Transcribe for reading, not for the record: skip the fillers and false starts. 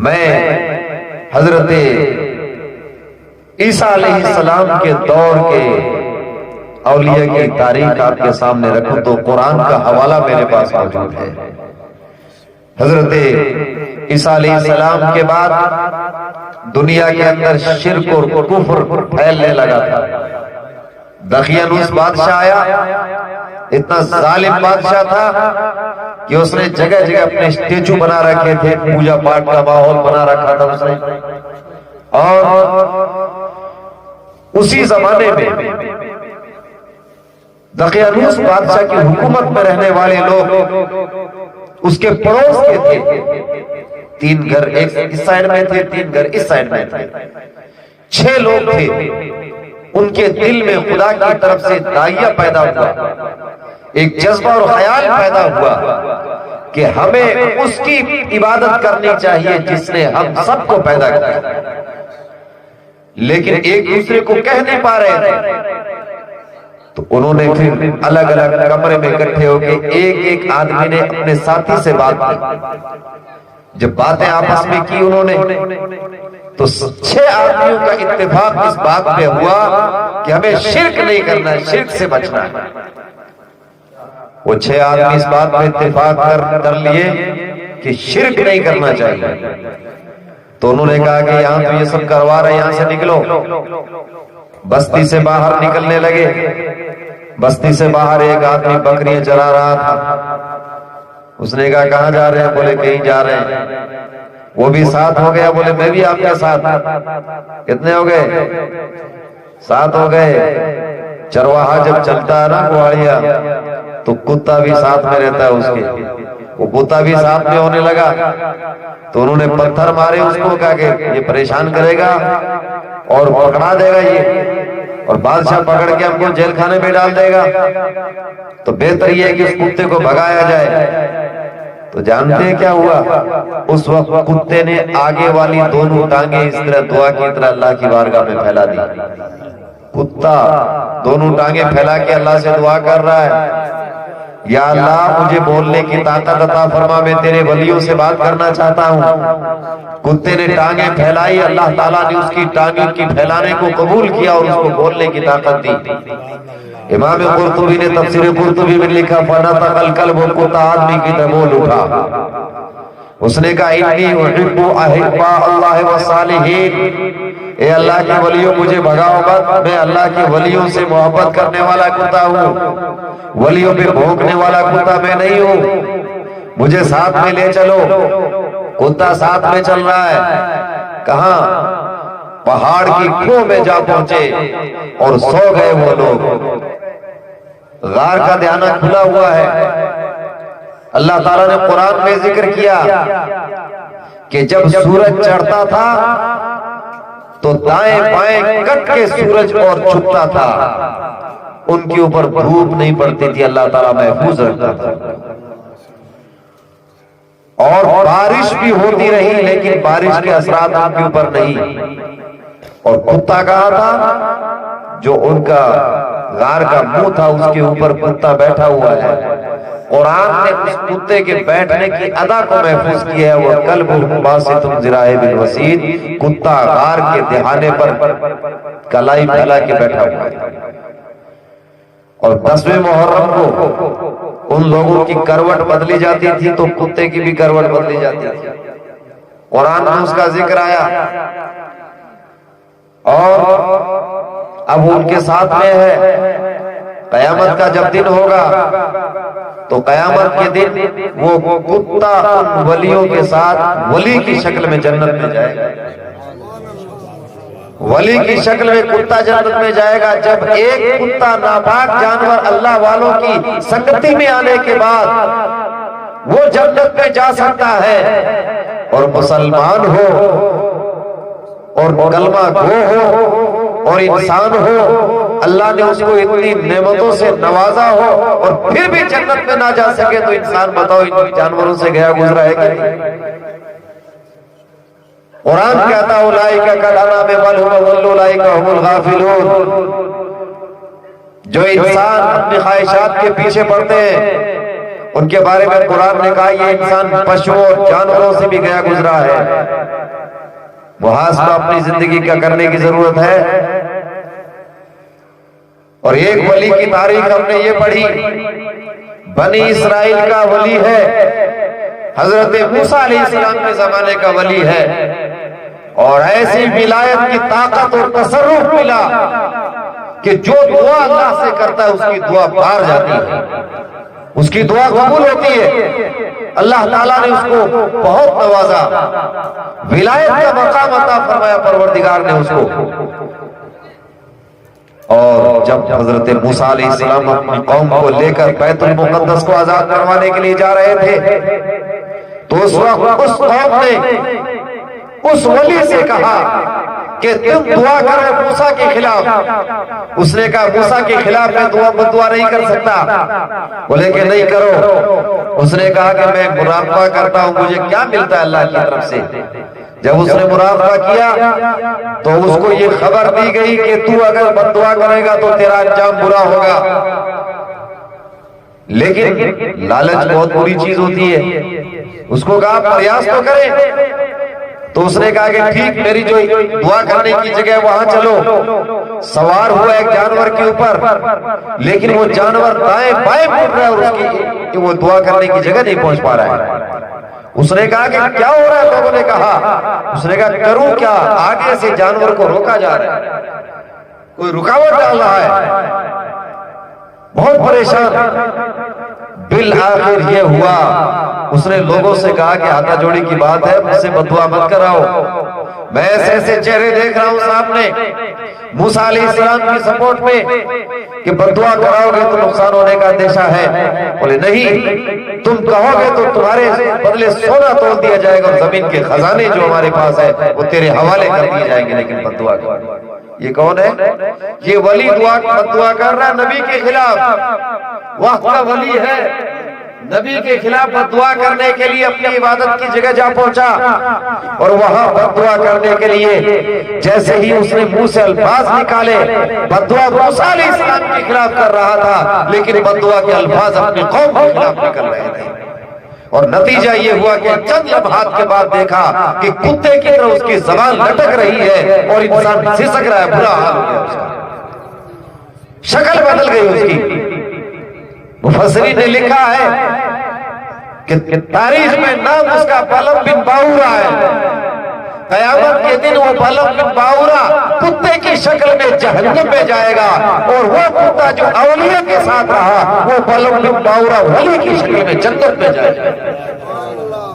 میں حضرت عیسیٰ علیہ السلام کے دور کے اولیاء کی تاریخ آپ کے سامنے رکھوں تو قرآن کا حوالہ میرے پاس موجود ہے۔ حضرت عیسیٰ علیہ السلام کے بعد دنیا کے اندر شرک اور کفر پھیلنے لگا تھا۔ دقیانوس بادشاہ آیا، اتنا ظالم بادشاہ تھا کہ اس نے جگہ جگہ اپنے اسٹیچو بنا رکھے تھے، پوجا پاٹ کا ماحول بنا رکھا تھا اس نے۔ اور اسی زمانے میں دقیانوس بادشاہ کی حکومت میں رہنے والے لوگ اس کے پڑوس کے تھے، 3 گھر ایک اس سائڈ میں تھے، 3 گھر اس سائڈ میں تھے، 6 لوگ تھے۔ ان کے دل میں خدا کی طرف سے داعیہ پیدا ہوا، ایک جذبہ اور خیال پیدا ہوا کہ ہمیں اس کی عبادت کرنی چاہیے جس نے ہم سب کو پیدا کیا، لیکن ایک دوسرے کو کہہ نہیں پا رہے تھے۔ تو انہوں نے پھر الگ الگ کمرے میں اکٹھے ہو کے ایک آدمی نے اپنے ساتھی سے بات کی۔ جب باتیں آپس میں کی انہوں نے تو 6 آدمیوں کا اتفاق اس بات پہ ہوا کہ ہمیں شرک نہیں کرنا ہے، شرک سے بچنا ہے۔ وہ 6 آدمی اس بات پہ اتفاق کر لیے کہ شرک نہیں کرنا چاہیے۔ تو انہوں نے کہا کہ یہاں تو یہ سب کروا رہے ہیں، یہاں سے نکلو۔ بستی سے باہر نکلنے لگے۔ بستی سے باہر ایک آدمی بکریاں چرا رہا تھا۔ اس نے کہا کہاں جا رہے ہیں؟ بولے کہیں جا رہے ہیں۔ وہ بھی ساتھ ہو گیا، بولے میں بھی آپ کے ساتھ۔ کتنے ہو گئے؟ 7 ہو گئے۔ چرواہا جب چلتا ہے نا گواڑیا تو کتا بھی ساتھ میں رہتا ہے اس کے، وہ کتا بھی ساتھ میں ہونے لگا۔ تو انہوں نے پتھر مارے اس کو، کہا کہ یہ پریشان کرے گا اور پکڑا دے گا یہ، اور بادشاہ پکڑ کے ہم کو جیل خانے میں ڈال دے گا، تو بہتر یہ ہے کہ اس کتے کو بھگایا جائے۔ تو جانتے ہیں کیا ہوا؟ اس وقت کتے نے آگے والی دونوں ٹانگیں اس طرح دعا کی طرح اللہ کی بارگاہ میں پھیلا دی۔ کتا دونوں ٹانگیں پھیلا کے اللہ سے دعا کر رہا ہے، یا اللہ مجھے بولنے کی طاقت عطا فرما، میں تیرے ولیوں سے بات کرنا چاہتا ہوں۔ کتے نے ٹانگیں پھیلائی، اللہ تعالیٰ نے اس کی ٹانگیں کی پھیلانے کو قبول کیا اور اس کو بولنے کی طاقت دی۔ امام قرطبی نے تفسیر قرطبی میں لکھا فَنَطَقَ الْكَلْبُ، کتا آدمی کی طرح بول اٹھا۔ اس نے کہا انی احب احباء اللہ والصالحین، اے اللہ کے ولیوں مجھے بھگاؤ مت، میں اللہ کے ولیوں سے محبت کرنے والا کتا ہوں، ولیوں پہ بھونکنے والا کتا میں نہیں ہوں، مجھے ساتھ میں لے چلو۔ کتا ساتھ میں چل رہا ہے، کہاں؟ پہاڑ کی کھو میں جا پہنچے اور سو گئے وہ لوگ۔ غار کا دھیانہ کھلا ہوا ہے۔ اللہ تعالیٰ نے قرآن میں ذکر کیا کہ جب سورج چڑھتا تھا تو دائیں بائیں کٹ کے سورج اور چھپتا تھا، ان کے اوپر دھوپ نہیں پڑتی تھی، اللہ تعالیٰ محفوظ رکھتا تھا۔ اور بارش بھی ہوتی رہی لیکن بارش کے اثرات ان کے اوپر نہیں۔ اور کتا کہاں تھا؟ جو ان کا غار کا منہ تھا اس کے اوپر کتا بیٹھا ہوا ہے۔ قرآن نے اس کتے کے بیٹھنے کی ادا کو محفوظ کیا ہے، وہ کلب باسط ذراعیہ بالوسید، کتا غار کے دہانے پر کلائی پھیلا کے بیٹھا ہوا ہے۔ اور 10ویں محرم کو ان لوگوں کی کروٹ بدلی جاتی تھی تو کتے کی بھی کروٹ بدلی جاتی تھی، قرآن میں اس کا ذکر آیا۔ اور اب ان کے ساتھ میں ہے، قیامت کا جب دن ہوگا تو قیامت کے دن وہ کتا ان ولیوں کے ساتھ ولی کی شکل میں جنت میں جائے گا۔ ولی کی شکل میں کتا جنت میں جائے گا۔ جب ایک کتا ناپاک جانور اللہ والوں کی سنگتی میں آنے کے بعد وہ جنت میں جا سکتا ہے، اور مسلمان ہو اور کلمہ گو ہو اور انسان ہو، اللہ نے اس کو اتنی نعمتوں سے نوازا ہو اور پھر بھی جنت میں نہ جا سکے تو انسان بتاؤ ان جانوروں سے گیا گزرا ہے کہ نہیں؟ قرآن کہتا اولئک کالانعام بل هم اضل اولئک هم الغافلون۔ جو انسان اپنی خواہشات کے پیچھے پڑتے ہیں ان کے بارے میں قرآن نے کہا یہ انسان پشو اور جانوروں سے بھی گیا گزرا ہے، محاسبہ اپنی زندگی کا کرنے کی ضرورت ہے۔ اور ایک ولی کی تاریخ ہم نے یہ پڑھی، بنی اسرائیل کا ولی ہے، حضرت موسیٰ علیہ السلام کے زمانے کا ولی ہے، اور ایسی ولایت کی طاقت اور تصرف ملا کہ جو دعا اللہ سے کرتا ہے اس کی دعا بار جاتی ہے، اس کی دعا قبول ہوتی ہے۔ اللہ تعالیٰ نے اس کو بہت نوازا، ولایت کا مقام عطا فرمایا پروردگار نے اس کو۔ اور جب حضرت موسیٰ علیہ السلام اپنی قوم کو لے کر بیت المقدس کو آزاد کروانے کے لیے جا رہے تھے تو اس وقت اس قوم نے اس ولی سے کہا کہ تم دعا کرو موسیٰ کے خلاف۔ اس نے کہا موسیٰ کے خلاف میں دعا نہیں کر سکتا، بولے کہ نہیں کرو۔ اس نے کہا کہ میں مراقبہ کرتا ہوں، مجھے کیا ملتا ہے اللہ کی طرف سے۔ جب اس نے مراقبہ کیا تو اس کو یہ خبر دی گئی کہ تو اگر بد دعا کرے گا تو تیرا انجام برا ہوگا۔ لیکن لالچ بہت بری چیز ہوتی ہے، اس کو کہا پریاس تو کرے، تو اس نے کہا کہ ٹھیک، میری جو دعا کرنے کی جگہ وہاں چلو۔ سوار ہوا ایک جانور کے اوپر، لیکن وہ جانور دائیں بائیں مڑ رہا ہے اور اس کی کہ وہ دعا کرنے کی جگہ نہیں پہنچ پا رہا ہے۔ اس نے کہا کہ کیا ہو رہا ہے؟ لوگوں نے کہا، اس نے کہا کروں کیا، آگے سے جانور کو روکا جا رہا ہے، کوئی رکاوٹ ڈال رہا ہے، بہت پریشان۔ بالآخر یہ ہوا، اس نے لوگوں سے کہا کہ ہاتھ جوڑی کی بات ہے، مجھ سے بد دعا مت کراؤ، میں ایسے ایسے چہرے دیکھ رہا ہوں سامنے موسیٰ علیہ السلام کی سپورٹ میں کہ بد دعا کراؤ گے تو نقصان ہونے کا اندیشہ ہے۔ بولے نہیں، تم کہو گے تو تمہارے بدلے سونا توڑ دیا جائے گا، اور زمین کے خزانے جو ہمارے پاس ہے وہ تیرے حوالے کر دیے جائیں گے، لیکن بد دعا کرو۔ یہ کون ہے؟ یہ ولی بد دعا کر رہا ہے نبی کے خلاف، وقت کا ولی ہے، نبی کے خلاف بد دعا کرنے کے لیے اپنی عبادت کی جگہ جا پہنچا، اور وہاں بد دعا کرنے کے لیے جیسے ہی اس نے منہ سے الفاظ نکالے، بد دعا موسیٰ علیہ السلام کے خلاف کر رہا تھا، لیکن بد دعا کے الفاظ اپنی قوم کے خلاف نکل رہے تھے۔ اور نتیجہ یہ ہوا کہ چند لمحات کے بعد دیکھا کہ کتے کی طرح اس کی زبان لٹک رہی ہے اور انسان سسک رہا ہے، برا حال ہو گیا اس کا، شکل بدل گئی اس کی۔ مفسرین نے لکھا ہے کہ تاریخ میں نام اس کا بلم بن باورا ہے، قیامت کے دن وہ بلم بن باورا کتے کی شکل میں جہنم میں جائے گا، اور وہ کتا جو اولیاء کے ساتھ رہا وہ بلم بن باورا ولی کی شکل میں جنت میں جائے گا۔